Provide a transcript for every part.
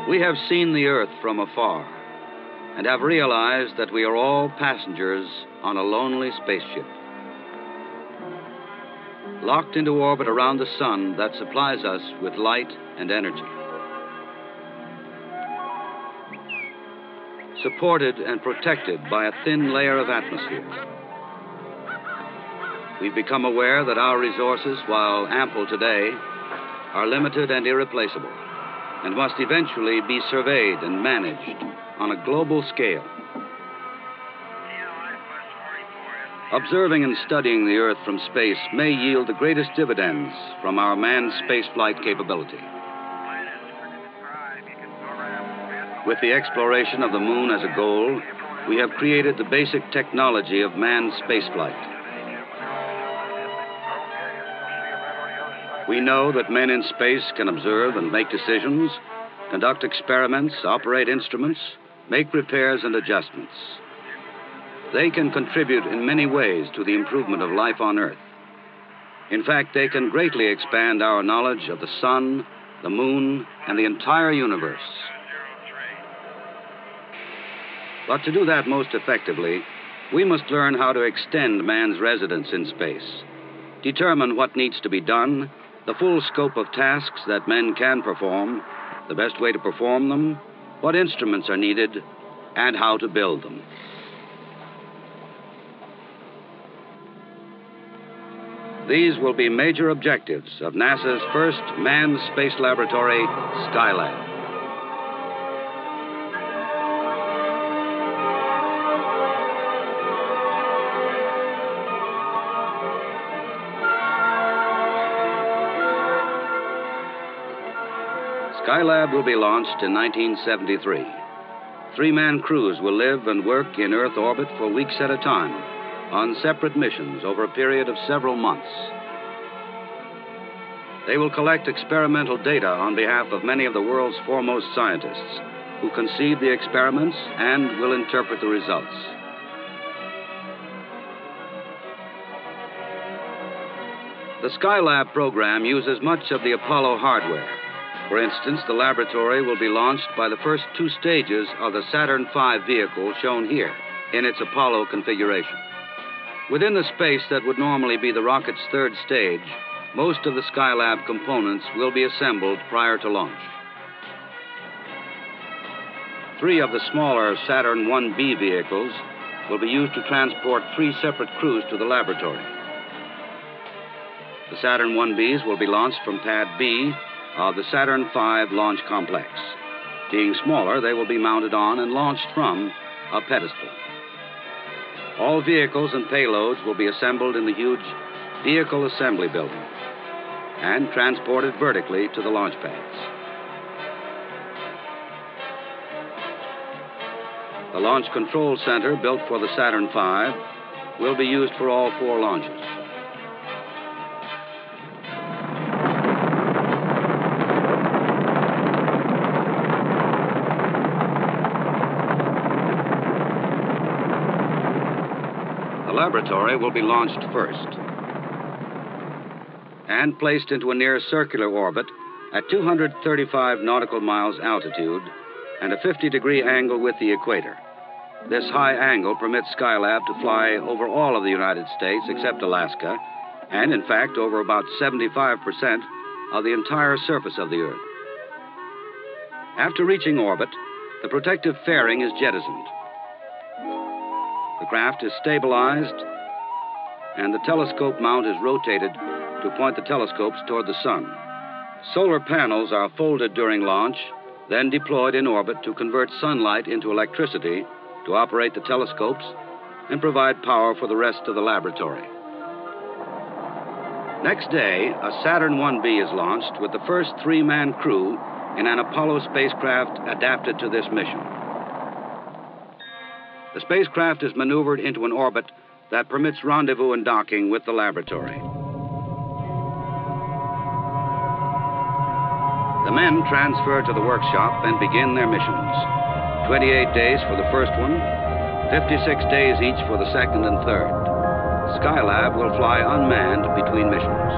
We have seen the Earth from afar and have realized that we are all passengers on a lonely spaceship, locked into orbit around the sun that supplies us with light and energy. Supported and protected by a thin layer of atmosphere. We've become aware that our resources, while ample today, are limited and irreplaceable, and must eventually be surveyed and managed on a global scale. Observing and studying the Earth from space may yield the greatest dividends from our manned spaceflight capability. With the exploration of the moon as a goal, we have created the basic technology of manned spaceflight. We know that men in space can observe and make decisions, conduct experiments, operate instruments, make repairs and adjustments. They can contribute in many ways to the improvement of life on Earth. In fact, they can greatly expand our knowledge of the sun, the moon, and the entire universe. But to do that most effectively, we must learn how to extend man's residence in space, determine what needs to be done, the full scope of tasks that men can perform, the best way to perform them, what instruments are needed, and how to build them. These will be major objectives of NASA's first manned space laboratory, Skylab. Skylab will be launched in 1973. Three-man crews will live and work in Earth orbit for weeks at a time on separate missions over a period of several months. They will collect experimental data on behalf of many of the world's foremost scientists who conceive the experiments and will interpret the results. The Skylab program uses much of the Apollo hardware. For instance, the laboratory will be launched by the first two stages of the Saturn V vehicle shown here in its Apollo configuration. Within the space that would normally be the rocket's third stage, most of the Skylab components will be assembled prior to launch. Three of the smaller Saturn 1B vehicles will be used to transport three separate crews to the laboratory. The Saturn 1Bs will be launched from Pad B of the Saturn V launch complex. Being smaller, they will be mounted on and launched from a pedestal. All vehicles and payloads will be assembled in the huge vehicle assembly building and transported vertically to the launch pads. The Launch Control Center, built for the Saturn V, will be used for all four launches. The laboratory will be launched first and placed into a near circular orbit at 235 nautical miles altitude and a 50-degree angle with the equator. This high angle permits Skylab to fly over all of the United States except Alaska, and in fact over about 75% of the entire surface of the Earth. After reaching orbit, the protective fairing is jettisoned. The craft is stabilized, and the telescope mount is rotated to point the telescopes toward the sun. Solar panels are folded during launch, then deployed in orbit to convert sunlight into electricity to operate the telescopes and provide power for the rest of the laboratory. Next day, a Saturn 1B is launched with the first three-man crew in an Apollo spacecraft adapted to this mission. The spacecraft is maneuvered into an orbit that permits rendezvous and docking with the laboratory. The men transfer to the workshop and begin their missions. 28 days for the first one, 56 days each for the second and third. Skylab will fly unmanned between missions.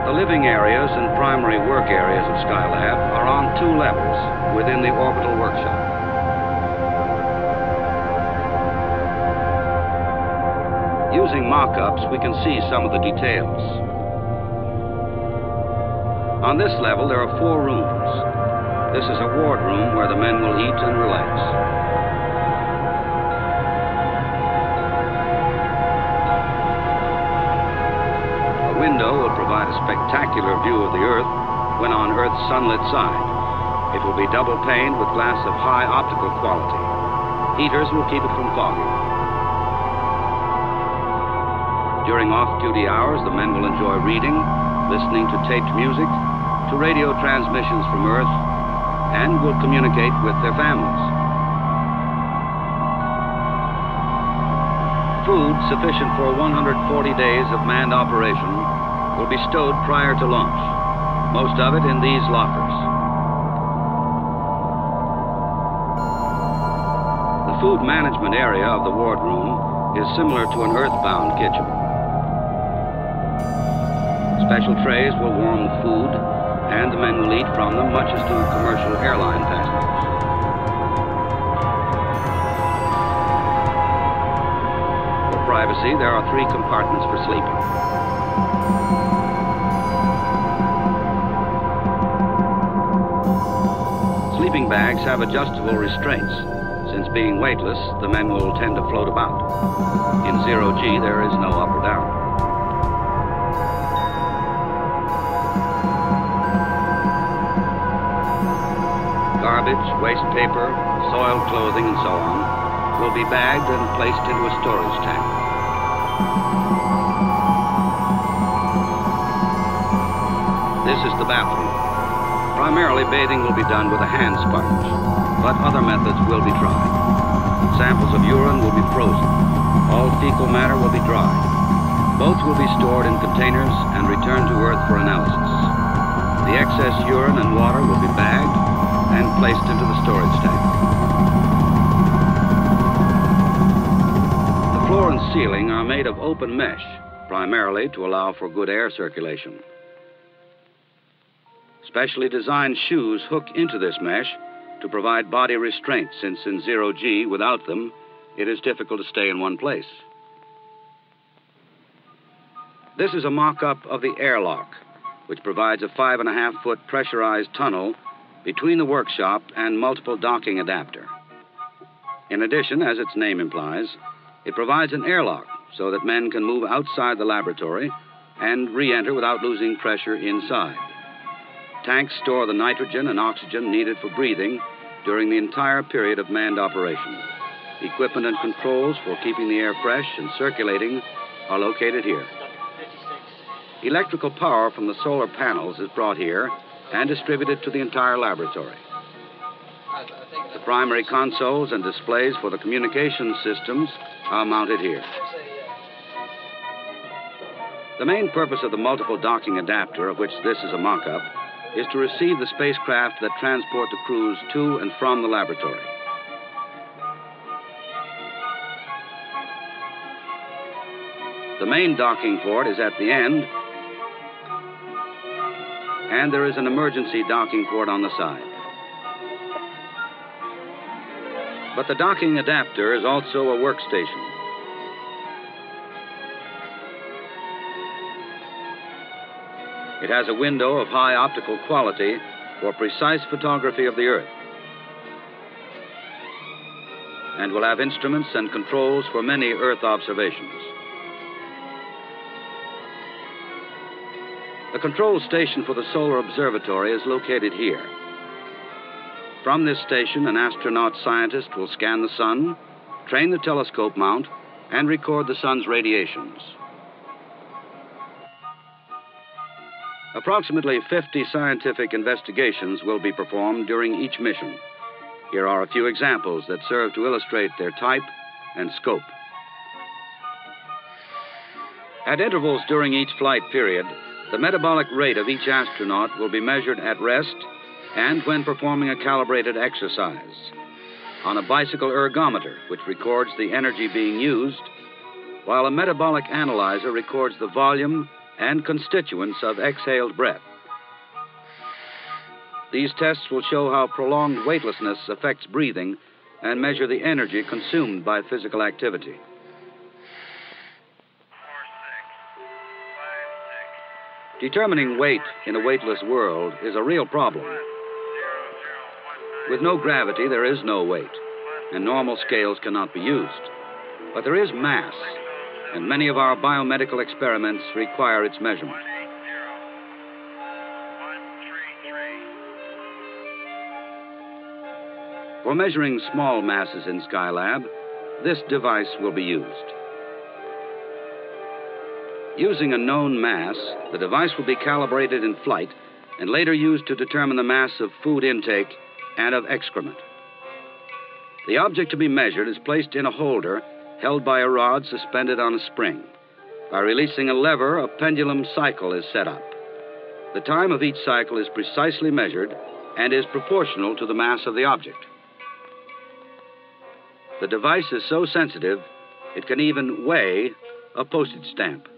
The living areas and primary work areas of Skylab are on 2 levels within the orbital workshop. Using mock-ups, we can see some of the details. On this level, there are 4 rooms. This is a ward room where the men will eat and relax. A window will provide a spectacular view of the Earth when on Earth's sunlit side. It will be double-paned with glass of high optical quality. Heaters will keep it from fogging. During off-duty hours, the men will enjoy reading, listening to taped music, to radio transmissions from Earth, and will communicate with their families. Food sufficient for 140 days of manned operation will be stowed prior to launch, most of it in these lockers. The food management area of the ward room is similar to an earthbound kitchen. Special trays will warm the food, and the men will eat from them, much as do commercial airline passengers. For privacy, there are 3 compartments for sleeping. Sleeping bags have adjustable restraints. Since being weightless, the men will tend to float about. In 0G, there is no up or down. Garbage, waste paper, soiled clothing, and so on will be bagged and placed into a storage tank. This is the bathroom. Primarily, bathing will be done with a hand sponge, but other methods will be tried. Samples of urine will be frozen. All fecal matter will be dried. Both will be stored in containers and returned to Earth for analysis. The excess urine and water will be bagged and placed into the storage tank. The floor and ceiling are made of open mesh, primarily to allow for good air circulation. Specially designed shoes hook into this mesh to provide body restraint, since in 0G, without them, it is difficult to stay in one place. This is a mock-up of the airlock, which provides a 5.5-foot pressurized tunnel between the workshop and multiple docking adapter. In addition, as its name implies, it provides an airlock so that men can move outside the laboratory and re-enter without losing pressure inside. Tanks store the nitrogen and oxygen needed for breathing during the entire period of manned operation. Equipment and controls for keeping the air fresh and circulating are located here. Electrical power from the solar panels is brought here and distributed to the entire laboratory. The primary consoles and displays for the communication systems are mounted here. The main purpose of the multiple docking adapter, of which this is a mock-up, is to receive the spacecraft that transport the crews to and from the laboratory. The main docking port is at the end, and there is an emergency docking port on the side. But the docking adapter is also a workstation. It has a window of high optical quality for precise photography of the Earth, and will have instruments and controls for many Earth observations. The control station for the solar observatory is located here. From this station, an astronaut scientist will scan the sun, train the telescope mount, and record the sun's radiations. Approximately 50 scientific investigations will be performed during each mission. Here are a few examples that serve to illustrate their type and scope. At intervals during each flight period, the metabolic rate of each astronaut will be measured at rest and when performing a calibrated exercise on a bicycle ergometer, which records the energy being used, while a metabolic analyzer records the volume and constituents of exhaled breath. These tests will show how prolonged weightlessness affects breathing and measure the energy consumed by physical activity. Determining weight in a weightless world is a real problem. With no gravity, there is no weight, and normal scales cannot be used. But there is mass, and many of our biomedical experiments require its measurement. For measuring small masses in Skylab, this device will be used. Using a known mass, the device will be calibrated in flight and later used to determine the mass of food intake and of excrement. The object to be measured is placed in a holder held by a rod suspended on a spring. By releasing a lever, a pendulum cycle is set up. The time of each cycle is precisely measured and is proportional to the mass of the object. The device is so sensitive, it can even weigh a postage stamp.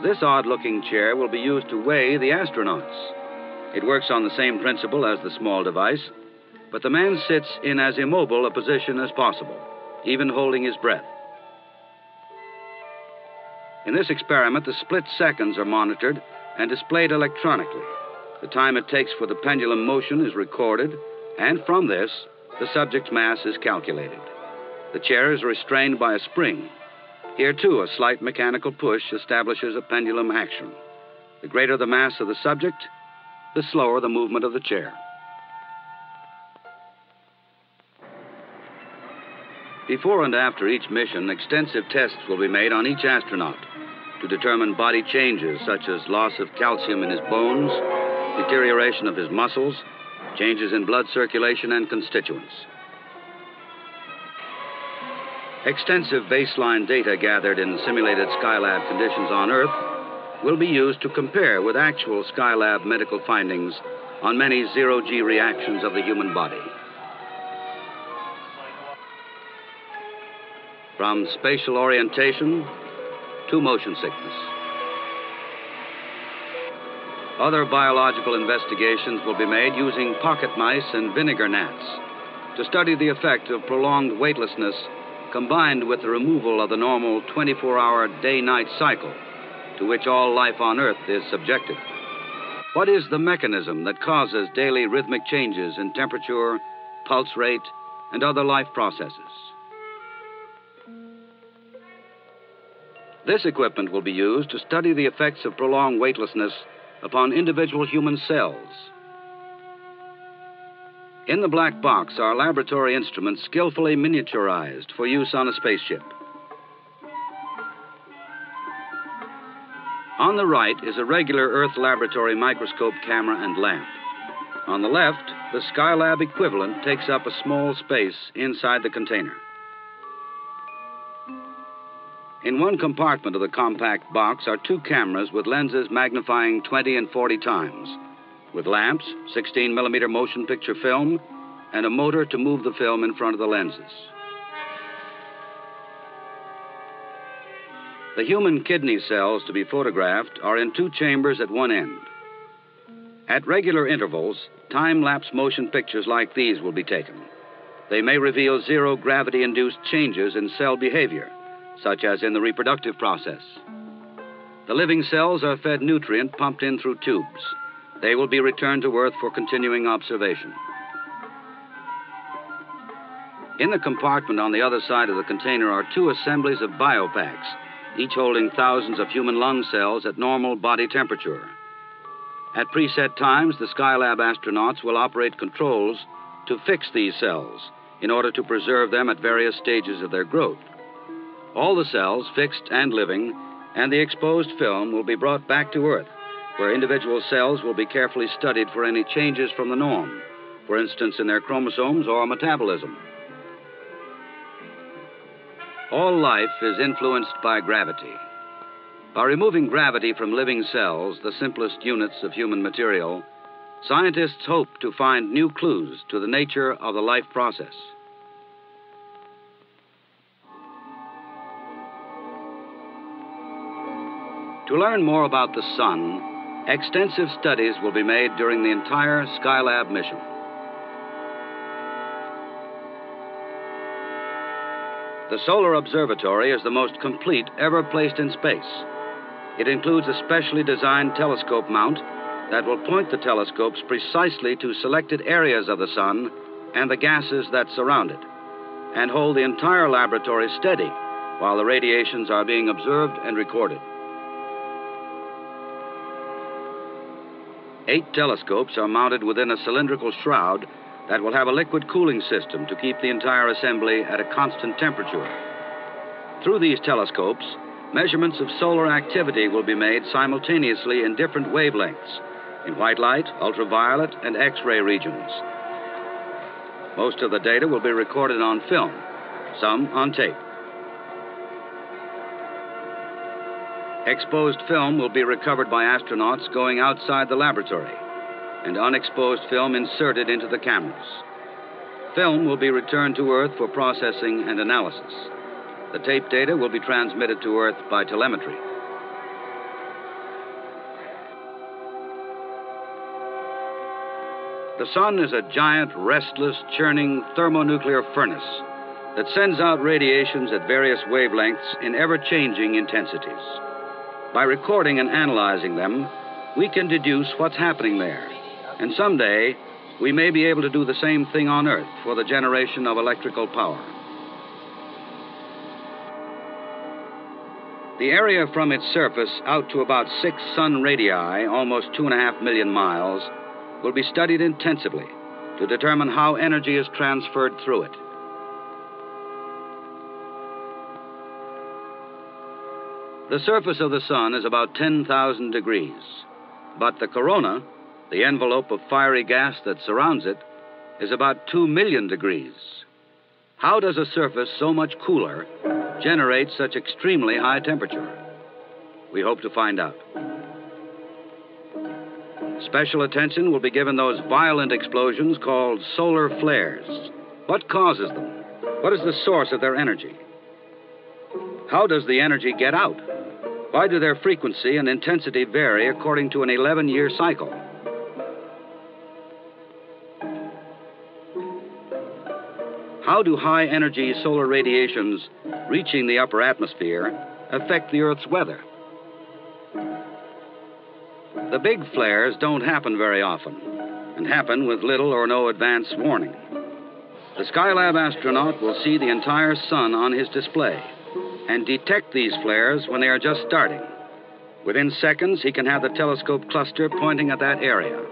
This odd-looking chair will be used to weigh the astronauts. It works on the same principle as the small device, but the man sits in as immobile a position as possible, even holding his breath. In this experiment, the split seconds are monitored and displayed electronically. The time it takes for the pendulum motion is recorded, and from this, the subject's mass is calculated. The chair is restrained by a spring. Here, too, a slight mechanical push establishes a pendulum action. The greater the mass of the subject, the slower the movement of the chair. Before and after each mission, extensive tests will be made on each astronaut to determine body changes such as loss of calcium in his bones, deterioration of his muscles, changes in blood circulation and constituents. Extensive baseline data gathered in simulated Skylab conditions on Earth will be used to compare with actual Skylab medical findings on many zero-G reactions of the human body. From spatial orientation to motion sickness. Other biological investigations will be made using pocket mice and vinegar gnats to study the effect of prolonged weightlessness combined with the removal of the normal 24-hour day-night cycle to which all life on Earth is subjected. What is the mechanism that causes daily rhythmic changes in temperature, pulse rate, and other life processes? This equipment will be used to study the effects of prolonged weightlessness upon individual human cells. In the black box are laboratory instruments skillfully miniaturized for use on a spaceship. On the right is a regular Earth laboratory microscope camera and lamp. On the left, the Skylab equivalent takes up a small space inside the container. In one compartment of the compact box are two cameras with lenses magnifying 20 and 40 times, with lamps, 16mm motion picture film, and a motor to move the film in front of the lenses. The human kidney cells to be photographed are in two chambers at one end. At regular intervals, time-lapse motion pictures like these will be taken. They may reveal zero-gravity-induced changes in cell behavior, such as in the reproductive process. The living cells are fed nutrient pumped in through tubes. They will be returned to Earth for continuing observation. In the compartment on the other side of the container are two assemblies of biopacks, each holding thousands of human lung cells at normal body temperature. At preset times, the Skylab astronauts will operate controls to fix these cells in order to preserve them at various stages of their growth. All the cells, fixed and living, and the exposed film will be brought back to Earth, where individual cells will be carefully studied for any changes from the norm, for instance, in their chromosomes or metabolism. All life is influenced by gravity. By removing gravity from living cells, the simplest units of human material, scientists hope to find new clues to the nature of the life process. To learn more about the sun, extensive studies will be made during the entire Skylab mission. The Solar Observatory is the most complete ever placed in space. It includes a specially designed telescope mount that will point the telescopes precisely to selected areas of the sun and the gases that surround it, and hold the entire laboratory steady while the radiations are being observed and recorded. 8 telescopes are mounted within a cylindrical shroud that will have a liquid cooling system to keep the entire assembly at a constant temperature. Through these telescopes, measurements of solar activity will be made simultaneously in different wavelengths, in white light, ultraviolet, and X-ray regions. Most of the data will be recorded on film, some on tape. Exposed film will be recovered by astronauts going outside the laboratory, and unexposed film inserted into the cameras. Film will be returned to Earth for processing and analysis. The tape data will be transmitted to Earth by telemetry. The sun is a giant, restless, churning thermonuclear furnace that sends out radiations at various wavelengths in ever-changing intensities. By recording and analyzing them, we can deduce what's happening there. And someday, we may be able to do the same thing on Earth for the generation of electrical power. The area from its surface out to about 6 sun radii, almost 2.5 million miles, will be studied intensively to determine how energy is transferred through it. The surface of the sun is about 10,000 degrees, but the corona, the envelope of fiery gas that surrounds it, is about 2 million degrees. How does a surface so much cooler generate such extremely high temperature? We hope to find out. Special attention will be given those violent explosions called solar flares. What causes them? What is the source of their energy? How does the energy get out? Why do their frequency and intensity vary according to an 11-year cycle? How do high-energy solar radiations reaching the upper atmosphere affect the Earth's weather? The big flares don't happen very often and happen with little or no advance warning. The Skylab astronaut will see the entire sun on his display and detect these flares when they are just starting. Within seconds, he can have the telescope cluster pointing at that area.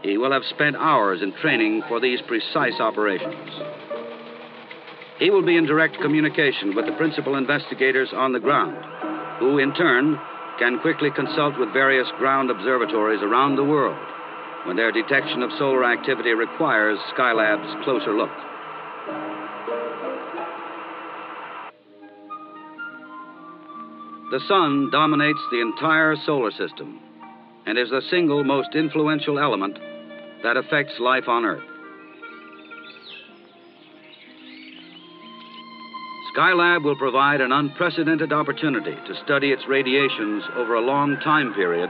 He will have spent hours in training for these precise operations. He will be in direct communication with the principal investigators on the ground, who, in turn, can quickly consult with various ground observatories around the world when their detection of solar activity requires Skylab's closer look. The sun dominates the entire solar system and is the single most influential element that affects life on Earth. Skylab will provide an unprecedented opportunity to study its radiations over a long time period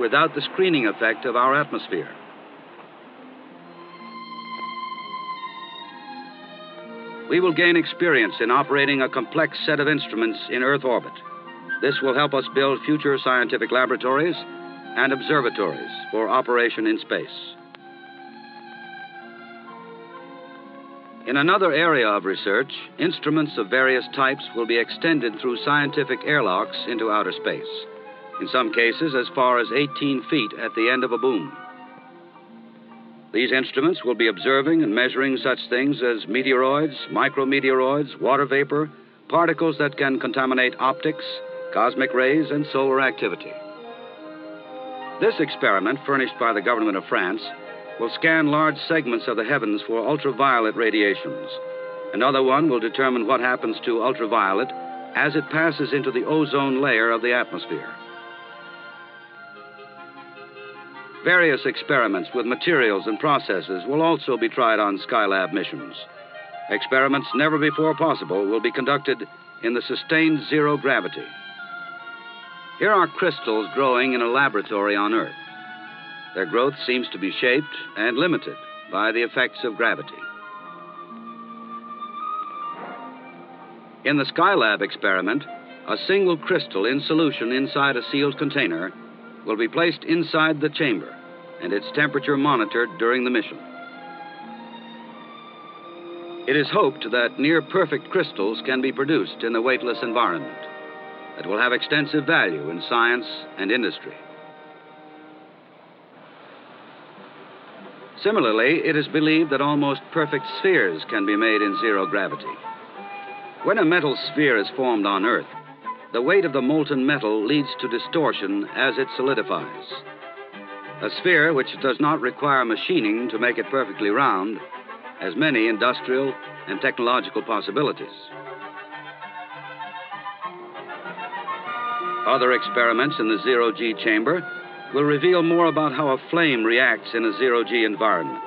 without the screening effect of our atmosphere. We will gain experience in operating a complex set of instruments in Earth orbit. This will help us build future scientific laboratories and observatories for operation in space. In another area of research, instruments of various types will be extended through scientific airlocks into outer space, in some cases as far as 18 feet at the end of a boom. These instruments will be observing and measuring such things as meteoroids, micrometeoroids, water vapor, particles that can contaminate optics, cosmic rays, and solar activity. This experiment, furnished by the government of France, will scan large segments of the heavens for ultraviolet radiations. Another one will determine what happens to ultraviolet as it passes into the ozone layer of the atmosphere. Various experiments with materials and processes will also be tried on Skylab missions. Experiments never before possible will be conducted in the sustained zero gravity. Here are crystals growing in a laboratory on Earth. Their growth seems to be shaped and limited by the effects of gravity. In the Skylab experiment, a single crystal in solution inside a sealed container will be placed inside the chamber and its temperature monitored during the mission. It is hoped that near-perfect crystals can be produced in the weightless environment that will have extensive value in science and industry. Similarly, it is believed that almost perfect spheres can be made in zero gravity. When a metal sphere is formed on Earth, the weight of the molten metal leads to distortion as it solidifies. A sphere which does not require machining to make it perfectly round has many industrial and technological possibilities. Other experiments in the zero-G chamber will reveal more about how a flame reacts in a zero-G environment,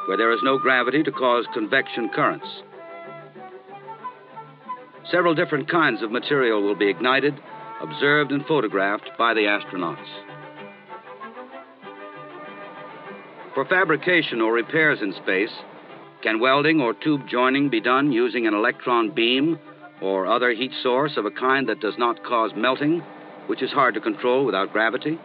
where there is no gravity to cause convection currents. Several different kinds of material will be ignited, observed, and photographed by the astronauts. For fabrication or repairs in space, can welding or tube joining be done using an electron beam or other heat source of a kind that does not cause melting, which is hard to control without gravity?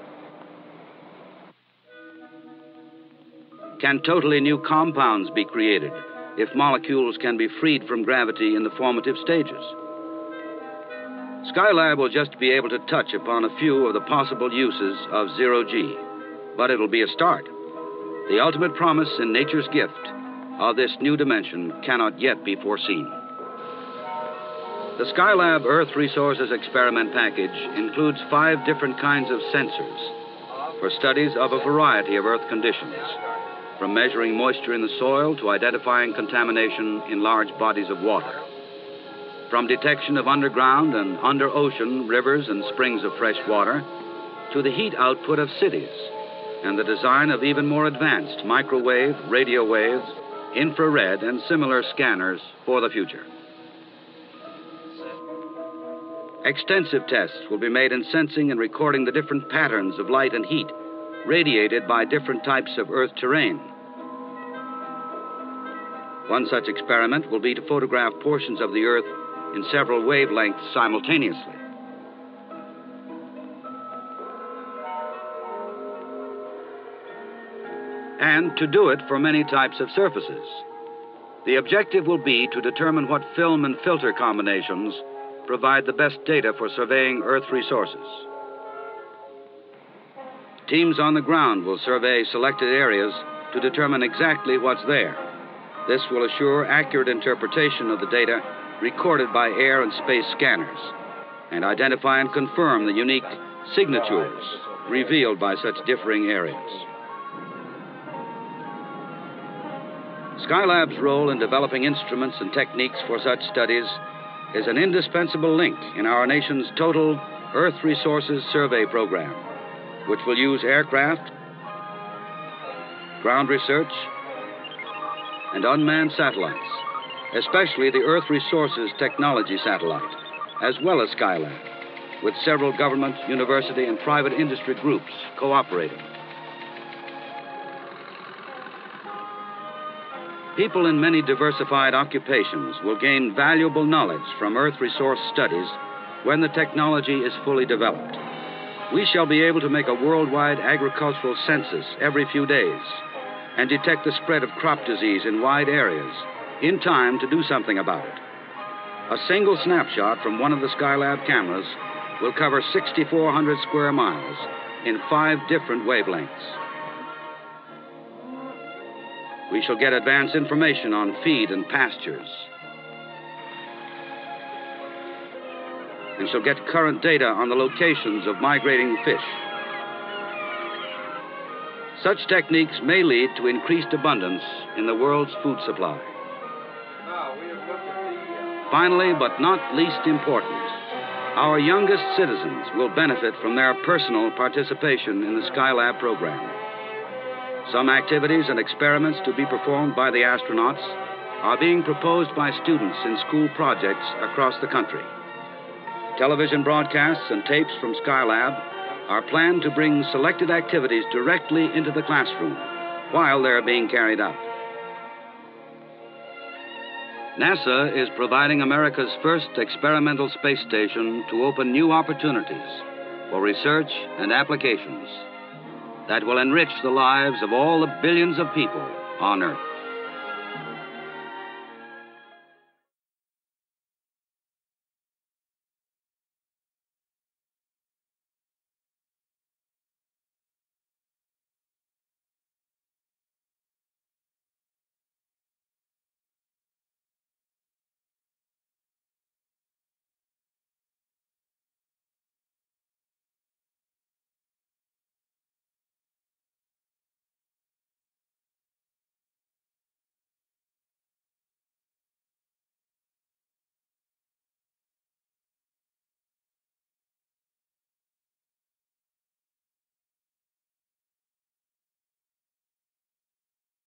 Can totally new compounds be created if molecules can be freed from gravity in the formative stages? Skylab will just be able to touch upon a few of the possible uses of zero-G, but it'll be a start. The ultimate promise in nature's gift of this new dimension cannot yet be foreseen. The Skylab Earth Resources Experiment Package includes 5 different kinds of sensors for studies of a variety of Earth conditions, from measuring moisture in the soil to identifying contamination in large bodies of water, from detection of underground and under-ocean rivers and springs of fresh water to the heat output of cities and the design of even more advanced microwave, radio waves, infrared, and similar scanners for the future. Extensive tests will be made in sensing and recording the different patterns of light and heat radiated by different types of Earth terrain. One such experiment will be to photograph portions of the Earth in several wavelengths simultaneously. And to do it for many types of surfaces. The objective will be to determine what film and filter combinations provide the best data for surveying Earth resources. Teams on the ground will survey selected areas to determine exactly what's there. This will assure accurate interpretation of the data recorded by air and space scanners and identify and confirm the unique signatures revealed by such differing areas. Skylab's role in developing instruments and techniques for such studies is an indispensable link in our nation's total Earth Resources Survey Program, which will use aircraft, ground research, and unmanned satellites, especially the Earth Resources Technology Satellite, as well as Skylab, with several government, university, and private industry groups cooperating. People in many diversified occupations will gain valuable knowledge from Earth resource studies when the technology is fully developed. We shall be able to make a worldwide agricultural census every few days and detect the spread of crop disease in wide areas in time to do something about it. A single snapshot from one of the Skylab cameras will cover 6,400 square miles in 5 different wavelengths. We shall get advance information on feed and pastures, and shall get current data on the locations of migrating fish. Such techniques may lead to increased abundance in the world's food supply. Finally, but not least important, our youngest citizens will benefit from their personal participation in the Skylab program. Some activities and experiments to be performed by the astronauts are being proposed by students in school projects across the country. Television broadcasts and tapes from Skylab are planned to bring selected activities directly into the classroom while they're being carried out. NASA is providing America's first experimental space station to open new opportunities for research and applications that will enrich the lives of all the billions of people on Earth.